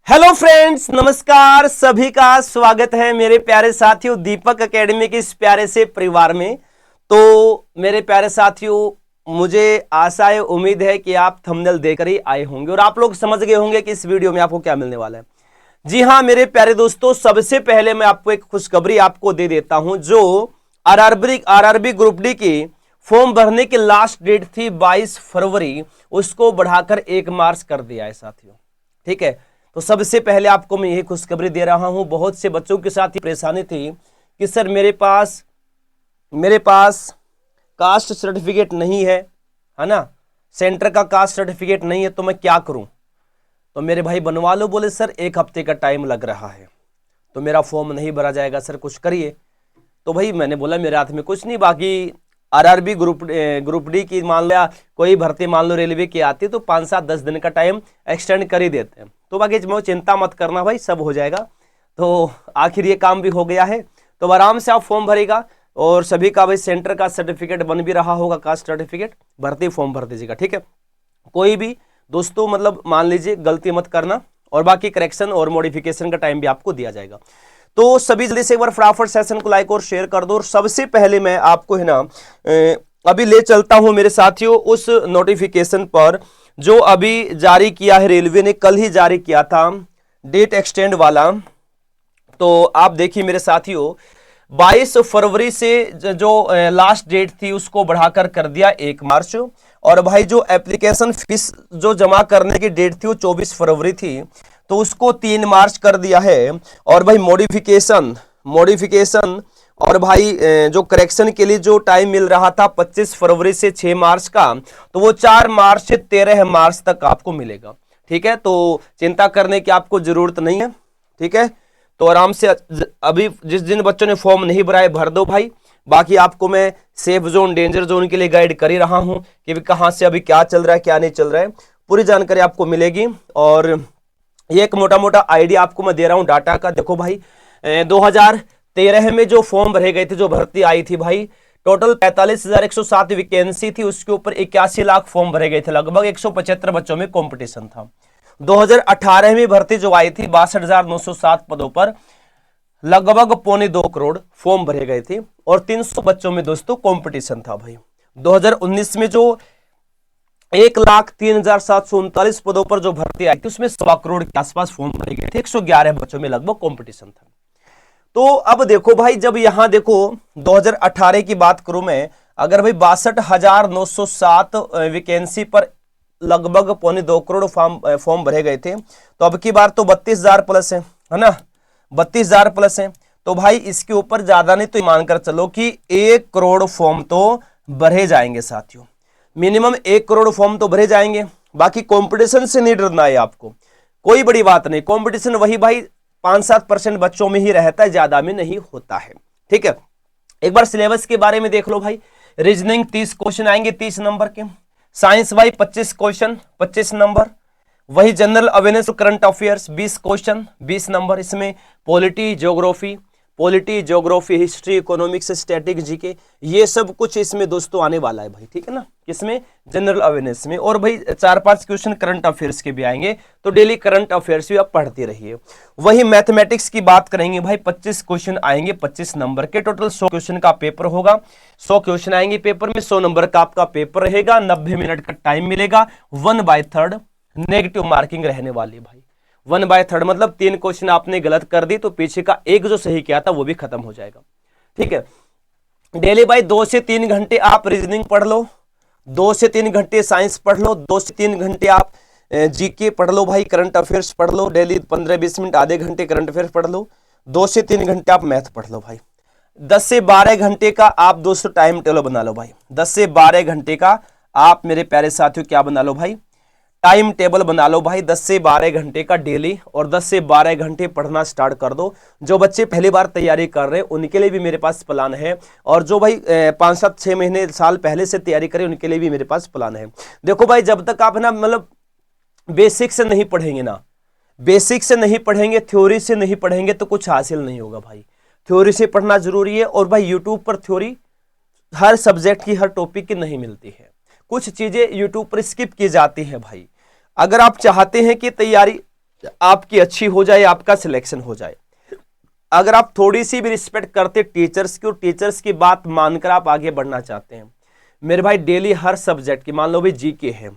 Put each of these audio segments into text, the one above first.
Hello friends, नमस्कार। सभी का स्वागत है मेरे प्यारे साथियों दीपक एकेडमी के इस प्यारे से परिवार में। तो मेरे प्यारे साथियों, मुझे आशा है, उम्मीद है कि आप थंबनेल देखकर ही आए होंगे और आप लोग समझ गए होंगे कि इस वीडियो में आपको क्या मिलने वाला है। जी हाँ मेरे प्यारे दोस्तों, सबसे पहले मैं आपको एक खुशखबरी आपको दे देता हूं। जो आरआरबी ग्रुप डी की फॉर्म भरने की लास्ट डेट थी 22 फरवरी, उसको बढ़ाकर 1 मार्च कर दिया है साथियों। ठीक है, तो सबसे पहले आपको मैं यही खुशखबरी दे रहा हूं। बहुत से बच्चों के साथ ही परेशानी थी कि सर मेरे पास कास्ट सर्टिफिकेट नहीं है ना, सेंटर का कास्ट सर्टिफिकेट नहीं है, तो मैं क्या करूं। तो मेरे भाई बनवा लो। बोले सर 1 हफ्ते का टाइम लग रहा है तो मेरा फॉर्म नहीं भरा जाएगा, सर कुछ करिए। तो भाई मैंने बोला मेरे हाथ में कुछ नहीं, बाकी आरआरबी ग्रुप डी की मान लो कोई भर्ती मान लो रेलवे की आती तो 5-7-10 दिन का टाइम एक्सटेंड कर ही देते हैं। तो बाकी चिंता मत करना भाई, सब हो जाएगा। तो आखिर ये काम भी हो गया है, तो आराम से आप फॉर्म भरेगा और सभी का भाई सेंटर का सर्टिफिकेट बन भी रहा होगा, कास्ट सर्टिफिकेट भरती फॉर्म भर दीजिएगा। ठीक है, कोई भी दोस्तों मतलब मान लीजिए गलती मत करना, और बाकी करेक्शन और मॉडिफिकेशन का टाइम भी आपको दिया जाएगा। तो सभी जल्दी से एक बार फटाफट सेशन को लाइक और शेयर कर दो। और सबसे पहले मैं आपको है ना अभी ले चलता हूं मेरे साथियों उस नोटिफिकेशन पर जो अभी जारी किया है रेलवे ने, कल ही जारी किया था डेट एक्सटेंड वाला। तो आप देखिए मेरे साथियों, 22 फरवरी से जो लास्ट डेट थी उसको बढ़ाकर कर दिया 1 मार्च। और भाई जो एप्लीकेशन फीस जो जमा करने की डेट थी वो 24 फरवरी थी, तो उसको 3 मार्च कर दिया है। और भाई मॉडिफिकेशन और भाई जो करेक्शन के लिए जो टाइम मिल रहा था 25 फरवरी से 6 मार्च का, तो वो 4 मार्च से 13 मार्च तक आपको मिलेगा। ठीक है, तो चिंता करने की आपको जरूरत नहीं है। ठीक है, तो आराम से अभी जिन बच्चों ने फॉर्म नहीं भराए भर दो भाई। बाकी आपको मैं सेफ जोन डेंजर जोन के लिए गाइड कर ही रहा हूं कि कहां से अभी क्या चल रहा है क्या नहीं चल रहा है, पूरी जानकारी आपको मिलेगी। और ये एक मोटा मोटा आइडिया आपको मैं दे रहा हूं डाटा का। देखो भाई 2013 में जो फॉर्म भरे गए थे, जो भर्ती आई थी भाई, टोटल 45,107 वैकेंसी थी, उसके ऊपर 81 लाख फॉर्म भरे गए थे, लगभग 175 बच्चों में कंपटीशन था। 2018 में भर्ती जो आई थी 62,907 पदों पर लगभग 2.25 करोड़ फॉर्म भरे गए थे और 300 बच्चों में दोस्तों कंपटीशन था भाई। 2019 में जो 1,03,739 पदों पर जो भर्ती आई थी उसमें 1.25 करोड़ के आसपास फॉर्म भरे गए थे, 111 बच्चों में लगभग कंपटीशन था। तो अब देखो भाई, जब यहां देखो 2018 की बात करूं मैं, अगर भाई 62,907 वैकेंसी पर लगभग 2.25 करोड़ फॉर्म भरे गए थे, तो अब की बार तो 32,000 प्लस है ना, 32,000 प्लस है। तो भाई इसके ऊपर ज्यादा नहीं तो मानकर चलो कि 1 करोड़ फॉर्म तो भरे जाएंगे साथियों, मिनिमम 1 करोड़ फॉर्म तो भरे जाएंगे। बाकी कंपटीशन से नहीं डरना है आपको, कोई बड़ी बात नहीं। कंपटीशन वही भाई 5-7% बच्चों में ही रहता है, ज्यादा में नहीं होता है। ठीक है, एक बार सिलेबस के बारे में देख लो भाई। रीजनिंग 30 क्वेश्चन आएंगे 30 नंबर के, साइंस भाई 25 क्वेश्चन 25 नंबर, वही general awareness current affairs 20 question 20 number. इसमें polity geography history economics static GK ये सब कुछ इसमें दोस्तों आने वाला है भाई। ठीक है ना, किसमें, जनरल अवेयरनेस में। और भाई 4-5 क्वेश्चन करंट अफेयर्स के भी आएंगे, तो डेली करंट अफेयर्स भी आप पढ़ते रहिए। वही मैथमेटिक्स की बात करेंगे भाई, 25 क्वेश्चन आएंगे 25 नंबर के, टोटल 100 क्वेश्चन का पेपर होगा। 100 क्वेश्चन आएंगे पेपर में, 100 नंबर का आपका पेपर रहेगा, 90 मिनट का टाइम मिलेगा। 1/3 नेगेटिव मार्किंग रहने वाली भाई। 1/3 मतलब 3 क्वेश्चन आपने गलत कर दी तो पीछे का एक जो सही किया था वो भी खत्म हो जाएगा। ठीक है, डेली भाई 2 से 3 घंटे आप रीजनिंग पढ़ लो, 2 से 3 घंटे साइंस पढ़ लो, 2 से 3 घंटे आप जीके पढ़ लो भाई, करंट अफेयर्स पढ़ लो, डेली 15-20 मिनट आधे घंटे करंट अफेयर्स पढ़ लो, 2 से 3 घंटे आप मैथ पढ़ लो भाई। 10 से 12 घंटे का आप दोस्तों टाइम टेबल बना लो भाई। 10 से 12 घंटे का आप मेरे प्यारे साथियों क्या बना लो भाई, टाइम टेबल बना लो भाई। 10 से 12 घंटे का डेली, और 10 से 12 घंटे पढ़ना स्टार्ट कर दो। जो बच्चे पहली बार तैयारी कर रहे हैं उनके लिए भी मेरे पास प्लान है, और जो भाई 5-7-6 महीने साल पहले से तैयारी करें उनके लिए भी मेरे पास प्लान है। देखो भाई, जब तक आप ना मतलब बेसिक से नहीं पढ़ेंगे ना, बेसिक से नहीं पढ़ेंगे, थ्योरी से नहीं पढ़ेंगे तो कुछ हासिल नहीं होगा भाई। थ्योरी से पढ़ना जरूरी है। और भाई यूट्यूब पर थ्योरी हर सब्जेक्ट की हर टॉपिक की नहीं मिलती है, कुछ चीजें यूट्यूब पर स्किप की जाती है भाई। अगर आप चाहते हैं कि तैयारी आपकी अच्छी हो जाए, आपका सिलेक्शन हो जाए। अगर आप थोड़ी सी भी रिस्पेक्ट करते टीचर्स की और टीचर्स की बात मानकर आप आगे बढ़ना चाहते हैं, मेरे भाई डेली हर सब्जेक्ट की, मान लो भाई जीके है,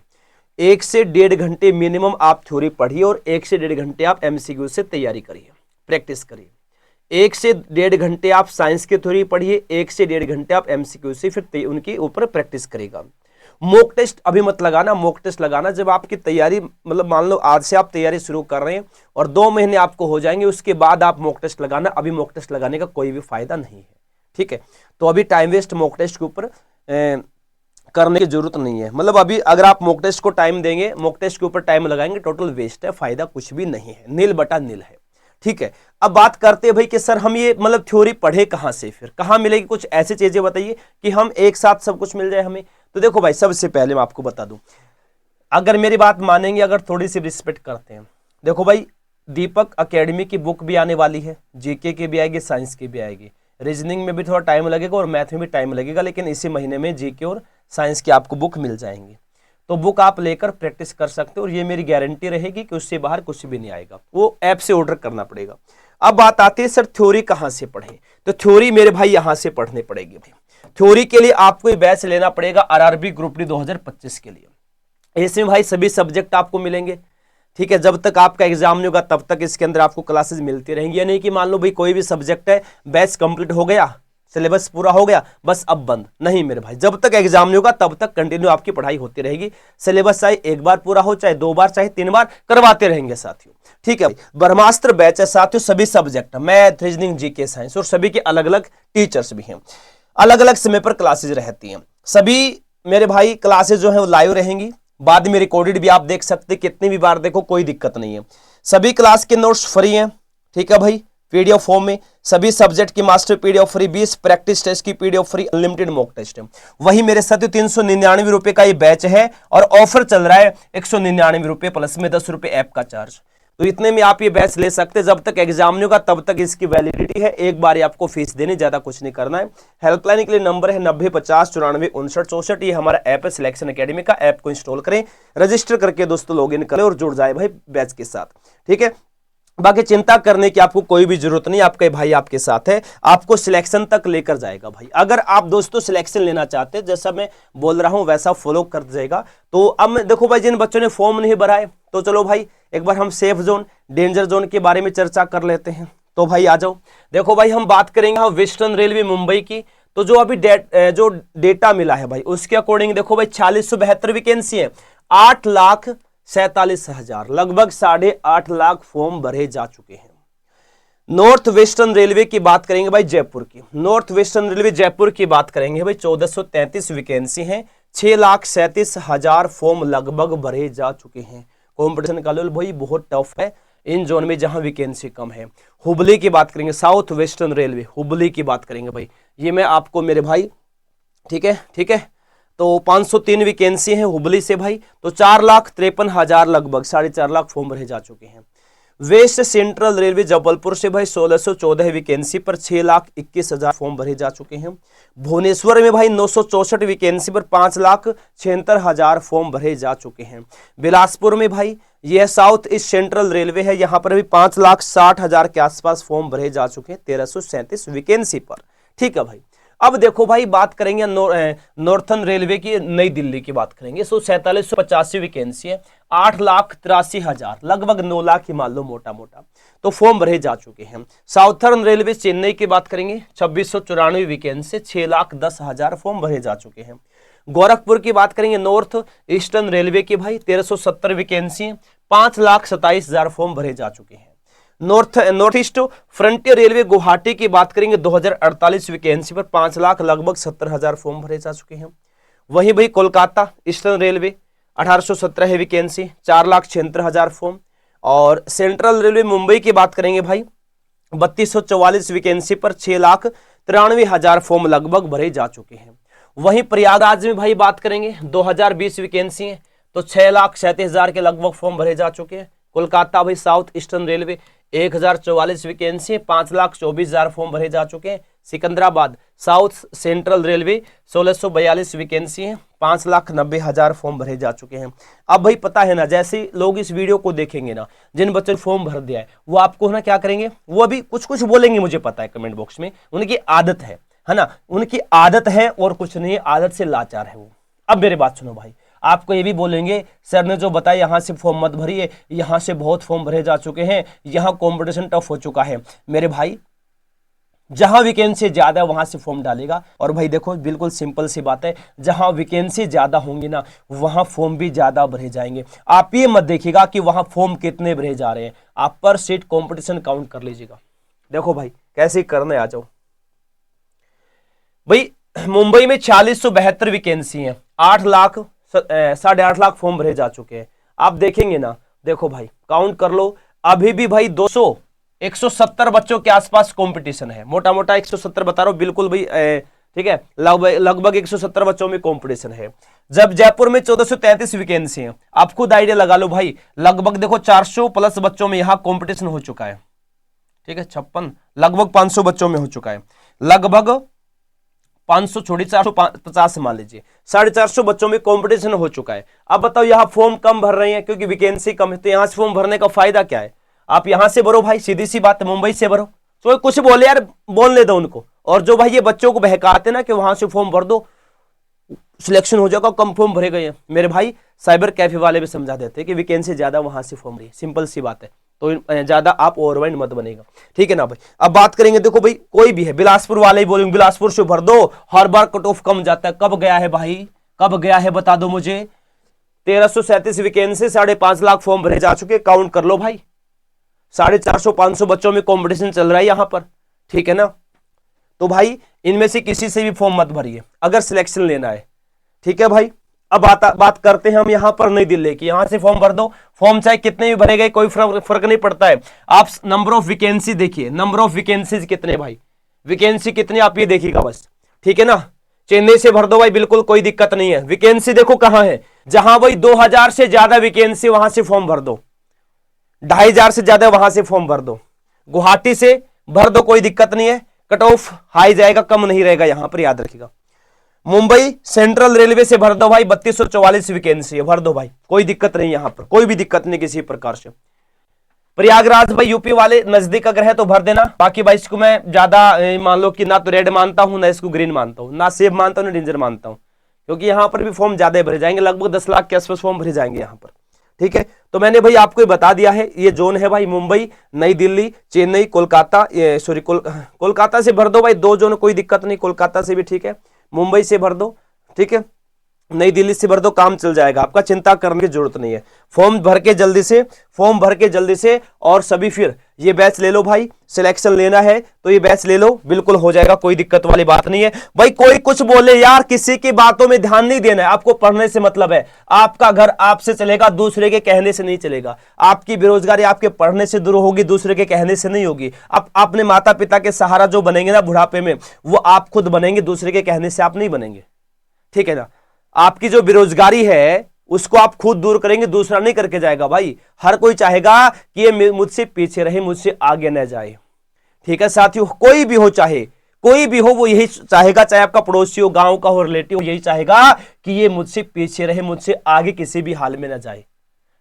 1 से 1.5 घंटे मिनिमम आप थ्योरी पढ़िए और 1 से 1.5 घंटे आप एमसीक्यू से तैयारी करिए, प्रैक्टिस करिए। 1 से 1.5 घंटे आप साइंस की थ्योरी पढ़िए, 1 से 1.5 घंटे आप एमसीक्यू से फिर उनके ऊपर प्रैक्टिस करेगा। मॉक टेस्ट अभी मत लगाना, मॉक टेस्ट लगाना जब आपकी तैयारी, मतलब मान लो आज से आप तैयारी शुरू कर रहे हैं और 2 महीने आपको हो जाएंगे, उसके बाद आप मॉक टेस्ट लगाना। अभी मॉक टेस्ट लगाने का कोई भी फायदा नहीं है, ठीक है। तो अभी टाइम वेस्ट मॉक टेस्ट के ऊपर करने की जरूरत नहीं है। मतलब अभी अगर आप मॉक टेस्ट को टाइम देंगे, मॉक टेस्ट के ऊपर टाइम लगाएंगे, टोटल वेस्ट है, फायदा कुछ भी नहीं है, नील बटा नील है, ठीक है। अब बात करते हैं भाई कि सर हम ये मतलब थ्योरी पढ़े कहां से, फिर कहां मिलेगी, कुछ ऐसी चीजें बताइए कि हम एक साथ सब कुछ मिल जाए हमें। तो देखो भाई, सबसे पहले मैं आपको बता दूं, अगर मेरी बात मानेंगे, अगर थोड़ी सी रिस्पेक्ट करते हैं, देखो भाई दीपक एकेडमी की बुक भी आने वाली है, जीके की भी आएगी, साइंस की भी आएगी, रीजनिंग में भी थोड़ा टाइम लगेगा और मैथ में भी टाइम लगेगा, लेकिन इसी महीने में जीके और साइंस की आपको बुक मिल जाएंगी। तो बुक आप लेकर प्रैक्टिस कर सकते हो और ये मेरी गारंटी रहेगी कि उससे बाहर कुछ भी नहीं आएगा, वो ऐप से ऑर्डर करना पड़ेगा। अब बात आती है सर थ्योरी कहां से पढ़ें, तो थ्योरी मेरे भाई यहां से पढ़ने पड़ेगी भाई। थ्योरी के लिए आपको बैच लेना पड़ेगा आरआरबी ग्रुप डी 2025 के लिए। इसमें भाई सभी सब्जेक्ट आपको मिलेंगे, ठीक है। जब तक आपका एग्जाम नहीं होगा तब तक इसके अंदर आपको क्लासेस मिलती रहेंगी। यानी कि मान लो भाई कोई भी सब्जेक्ट है, बैच कंप्लीट हो गया, सिलेबस पूरा हो गया, बस अब बंद नहीं मेरे भाई, जब तक एग्जाम नहीं होगा तब तक कंटिन्यू आपकी पढ़ाई होती रहेगी। सिलेबस चाहे 1 बार पूरा हो, चाहे 2 बार, चाहे 3 बार, करवाते रहेंगे साथियों, ठीक है। ब्रह्मास्त्र बैच है साथियों, सभी subject math, reasoning, GK, science, और सभी के अलग अलग टीचर्स भी हैं, अलग अलग समय पर क्लासेज रहती हैं। सभी मेरे भाई क्लासेज जो है वो लाइव रहेंगी, बाद में रिकॉर्डेड भी आप देख सकते, कितनी भी बार देखो कोई दिक्कत नहीं है। सभी क्लास के नोट्स फ्री हैं, ठीक है भाई, पीडीएफ फॉर्म में। सभी सब्जेक्ट की master PDF free, 20 practice test की PDF free, unlimited mock test है। वही मेरे साथ 399 रुपए का ये बैच है और ऑफर चल रहा है 199 रुपए प्लस में 10 रुपए ऐप का चार्ज। तो इतने में आप ये बैच ले सकते हैं, जब तक एग्जाम नहीं होगा तब तक इसकी वैलिडिटी है, एक बार आपको फीस देनी, ज्यादा कुछ नहीं करना है। हेल्पलाइन के लिए नंबर है 90 50 94 59 64। ये हमारा ऐप है सिलेक्शन एकेडमी का, ऐप को इंस्टॉल करें, रजिस्टर करके दोस्तों लॉगिन करें और जुड़ जाए भाई बैच के साथ, ठीक है। बाकी चिंता करने की आपको कोई भी जरूरत नहीं, आपके भाई आपके साथ है, आपको सिलेक्शन तक लेकर जाएगा भाई। अगर आप दोस्तों सिलेक्शन लेना चाहते हैं, जैसा मैं बोल रहा हूं वैसा फॉलो कर जाएगा। तो अब देखो भाई, जिन बच्चों ने फॉर्म नहीं भरा है, तो चलो भाई एक बार हम सेफ जोन, डेंजर जोन के बारे में चर्चा कर लेते हैं। तो भाई आ जाओ, देखो भाई हम बात करेंगे हम वेस्टर्न रेलवे मुंबई की। तो जो अभी जो डेटा मिला है भाई, उसके अकॉर्डिंग देखो भाई 4672 वैकेंसी है, 8,47,000, लगभग 8.5 लाख फॉर्म भरे जा चुके हैं। नॉर्थ वेस्टर्न रेलवे की बात करेंगे भाई, जयपुर की, नॉर्थ वेस्टर्न रेलवे जयपुर की बात करेंगे भाई, 1433 वैकेंसी है, 6,37,000 फॉर्म लगभग भरे जा चुके हैं। कॉम्पिटिशन का लेवल भाई बहुत टफ है इन जोन में जहां वैकेंसी कम है। हुबली की बात करेंगे, साउथ वेस्टर्न रेलवे हुबली की बात करेंगे भाई, ये मैं आपको मेरे भाई, ठीक है, ठीक है। तो 503 वैकेंसी है हुबली से भाई, तो 4,53,000 लगभग 4.5 लाख फॉर्म भरे जा चुके हैं। वेस्ट सेंट्रल रेलवे जबलपुर से भाई 1614 वैकेंसी पर 6,21,000 फॉर्म भरे जा चुके हैं। भुवनेश्वर में भाई 964 वैकेंसी पर 5,76,000 फॉर्म भरे जा चुके हैं। बिलासपुर में भाई यह साउथ ईस्ट सेंट्रल रेलवे है, यहां पर भी 5,60,000 के आसपास फॉर्म भरे जा चुके हैं 1337 वैकेंसी पर, ठीक है भाई। अब देखो भाई बात करेंगे नॉर्थन रेलवे की, नई दिल्ली की बात करेंगे, 4785 वैकेंसी है, 8,83,000, लगभग 9 लाख ही मान लो मोटा मोटा, तो फॉर्म भरे जा चुके हैं। साउथर्न रेलवे चेन्नई की बात करेंगे, 2694 वैकेंसी, 6,10,000 फॉर्म भरे जा चुके हैं। गोरखपुर की बात करेंगे, नॉर्थ ईस्टर्न रेलवे की भाई 1370 वैकेंसी, 5,27,000 फॉर्म भरे जा चुके हैं। North east frontier railway Guwahati की बात करेंगे, 2048 वैकेंसी पर 5 लाख लगभग 70,000 फॉर्म भरे जा चुके हैं। वहीं भाई कोलकाता ईस्टर्न रेलवे 1817 है वैकेंसी, 4,76,000 फॉर्म। और सेंट्रल रेलवे मुंबई की बात करेंगे भाई, 3244 वैकेंसी पर 6,93,000 फॉर्म लगभग भरे जा चुके हैं। वहीं प्रयागराज में भाई बात करेंगे, 2020 वैकेंसी है, तो 6,37,000 के लगभग फॉर्म भरे जा चुके हैं। कोलकाता भाई south eastern railway 1044 vacancy, 5,24,000 form भरे जा चुके हैं। Secunderabad south central railway 1642 vacancy है, 5,90,000 फॉर्म भरे जा चुके हैं। अब भाई पता है ना, जैसे लोग इस वीडियो को देखेंगे ना, जिन बच्चों ने फॉर्म भर दिया है वो आपको ना क्या करेंगे, वो अभी कुछ कुछ बोलेंगे, मुझे पता है कमेंट बॉक्स में, उनकी आदत है ना, उनकी आदत है और कुछ नहीं, आदत से लाचार है वो। अब मेरी बात सुनो भाई, आपको ये भी बोलेंगे सर ने जो बताया यहाँ से फॉर्म मत भरिए, यहाँ से बहुत फॉर्म भरे जा चुके हैं, यहाँ कंपटीशन टफ हो चुका है। मेरे भाई जहां वैकेंसी ज्यादा है वहां से फॉर्म डालेगा। और भाई देखो बिल्कुल सिंपल सी बात है, जहां वैकेंसी ज्यादा होंगी ना वहां फॉर्म भी ज्यादा भरे जाएंगे। आप ये मत देखिएगा कि वहां फॉर्म कितने भरे जा रहे हैं, आप पर सीट कंपटीशन काउंट कर लीजिएगा। देखो भाई कैसे करने आ जाओ भाई। मुंबई में 4672 वैकेंसी है, 8,00,000 लाख फॉर्म भरे जा चुके हैं। आप देखेंगे ना, देखो भाई काउंट कर लो, अभी भी भाई 170 बच्चों के आसपास कंपटीशन है, मोटा मोटा 170 बता रहा हूं, बिल्कुल भाई ठीक है, लगभग 170 बच्चों में कंपटीशन है। जब जयपुर में 1433 वैकेंसी है, आप खुद आइडिया लगा लो भाई, लगभग देखो 400 प्लस बच्चों में यहां कंपटीशन हो चुका है। ठीक है, 56 लगभग 500 बच्चों में हो चुका है, लगभग 500 छोड़ी 450 मान लीजिए, 450 बच्चों में कंपटीशन हो चुका है। अब बताओ यहाँ फॉर्म कम भर रहे हैं क्योंकि वैकेंसी कम है, तो यहां से फॉर्म भरने का फायदा क्या है? आप यहां से भरो भाई, सीधी सी बात है, मुंबई से भरो। तो कुछ बोले यार, बोलने दो उनको। और जो भाई ये बच्चों को बहकाते ना कि वहां से फॉर्म भर दो, सिलेक्शन हो जाएगा, कम फॉर्म भरे गए हैं, मेरे भाई साइबर कैफे वाले भी समझा देते हैं कि वैकेंसी ज्यादा वहां से फॉर्म रही, सिंपल सी बात है। तो ज्यादा आप ओवरवाइंड मत बनेगा, ठीक है ना भाई। अब बात करेंगे, देखो भाई कोई भी है, बिलासपुर वाले ही बोलेंगे बिलासपुर से भर दो, हर बार कट ऑफ कम जाता है। कब गया है भाई, कब गया है बता दो मुझे। 1337 वैकेंसी, 5.5 लाख फॉर्म भरे जा चुके, काउंट कर लो भाई, 450-500 बच्चों में कंपटीशन चल रहा है यहां पर, ठीक है ना। तो भाई इनमें से किसी से भी फॉर्म मत भरिए अगर सिलेक्शन लेना है, ठीक है भाई। अब बात करते हैं हम यहां पर नई दिल्ली की, यहां से फॉर्म भर दो, फॉर्म चाहे कितने भी भरे गए कोई फर्क नहीं पड़ता है। आप नंबर ऑफ वैकेंसी देखिए, नंबर ऑफ वैकेंसीज कितने भाई, वैकेंसी कितनी आप ये देखिएगा बस, ठीक है ना। चेन्नई से भर दो भाई, बिल्कुल कोई दिक्कत नहीं है। वैकेंसी देखो कहां है, जहां भाई 2000 से ज्यादा वैकेंसी वहां से फॉर्म भर दो, 2500 से ज्यादा वहां से फॉर्म भर दो। गुवाहाटी से भर दो, कोई दिक्कत नहीं है, कट ऑफ हाई जाएगा, कम नहीं रहेगा यहां पर, याद रखिएगा। मुंबई सेंट्रल रेलवे से भर दो भाई, 3244 वैकेंसी है, भर दो भाई, कोई दिक्कत नहीं यहां पर, कोई भी दिक्कत नहीं किसी प्रकार से। प्रयागराज भाई यूपी वाले नजदीक अगर है तो भर देना। बाकी भाई इसको मैं ज्यादा मान लो कि ना तो रेड मानता हूं, ना इसको ग्रीन मानता हूं, ना सेब मानता हूं, ना डेंजर मानता हूं, क्योंकि यहां पर भी फॉर्म ज्यादा भरे जाएंगे, लगभग 10 लाख के आसपास फॉर्म भरे जाएंगे यहां पर, ठीक है। तो मैंने भाई आपको बता दिया है, ये जोन है भाई मुंबई, नई दिल्ली, चेन्नई, कोलकाता, सॉरी कोलकाता से भर दो भाई, 2 जोन, कोई दिक्कत नहीं, कोलकाता से भी ठीक है, मुंबई से भर दो, ठीक है, नई दिल्ली से भर दो, काम चल जाएगा आपका, चिंता करने की जरूरत नहीं है। फॉर्म भर के जल्दी से, फॉर्म भर के जल्दी से, और सभी फिर ये बैच ले लो भाई, सिलेक्शन लेना है तो ये बैच ले लो, बिल्कुल हो जाएगा, कोई दिक्कत वाली बात नहीं है भाई। कोई कुछ बोले यार, किसी की बातों में ध्यान नहीं देना है, आपको पढ़ने से मतलब है। आपका घर आपसे चलेगा, दूसरे के कहने से नहीं चलेगा। आपकी बेरोजगारी आपके पढ़ने से दूर होगी, दूसरे के कहने से नहीं होगी। आप अपने माता पिता के सहारा जो बनेंगे ना बुढ़ापे में, वो आप खुद बनेंगे, दूसरे के कहने से आप नहीं बनेंगे, ठीक है ना। आपकी जो बेरोजगारी है उसको आप खुद दूर करेंगे, दूसरा नहीं करके जाएगा भाई। हर कोई चाहेगा कि ये मुझसे पीछे रहे, मुझसे आगे न जाए, ठीक है साथियों। कोई भी हो, चाहे कोई भी हो, वो यही चाहेगा, चाहे आपका पड़ोसी हो, गांव का हो, रिलेटिव, यही चाहेगा कि ये मुझसे पीछे रहे, मुझसे आगे किसी भी हाल में न जाए,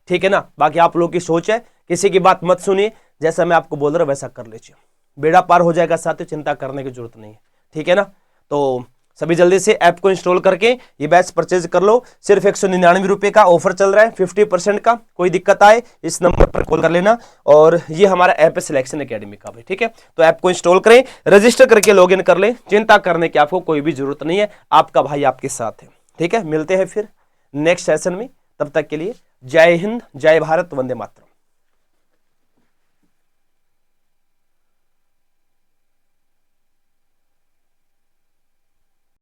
ठीक है ना। बाकी आप लोगों की सोच है, किसी की बात मत सुनिए, जैसा मैं आपको बोल रहा हूं वैसा कर लीजिए, बेड़ा पार हो जाएगा साथियों, चिंता करने की जरूरत नहीं है, ठीक है ना। तो सभी जल्दी से ऐप को इंस्टॉल करके ये बैच परचेज कर लो। सिर्फ 199 रुपए का ऑफर चल रहा है, 50% का। कोई दिक्कत आए इस नंबर पर कॉल कर लेना। और ये हमारा ऐप है सिलेक्शन एकेडमी का भाई, ठीक है। तो ऐप को इंस्टॉल करें, रजिस्टर करके लॉगिन कर लें, चिंता करने की आपको कोई भी जरूरत नहीं है, आपका भाई आपके साथ है, ठीक है। मिलते हैं फिर नेक्स्ट सेशन में, तब तक के लिए जय हिंद, जय भारत, वंदे मातरम।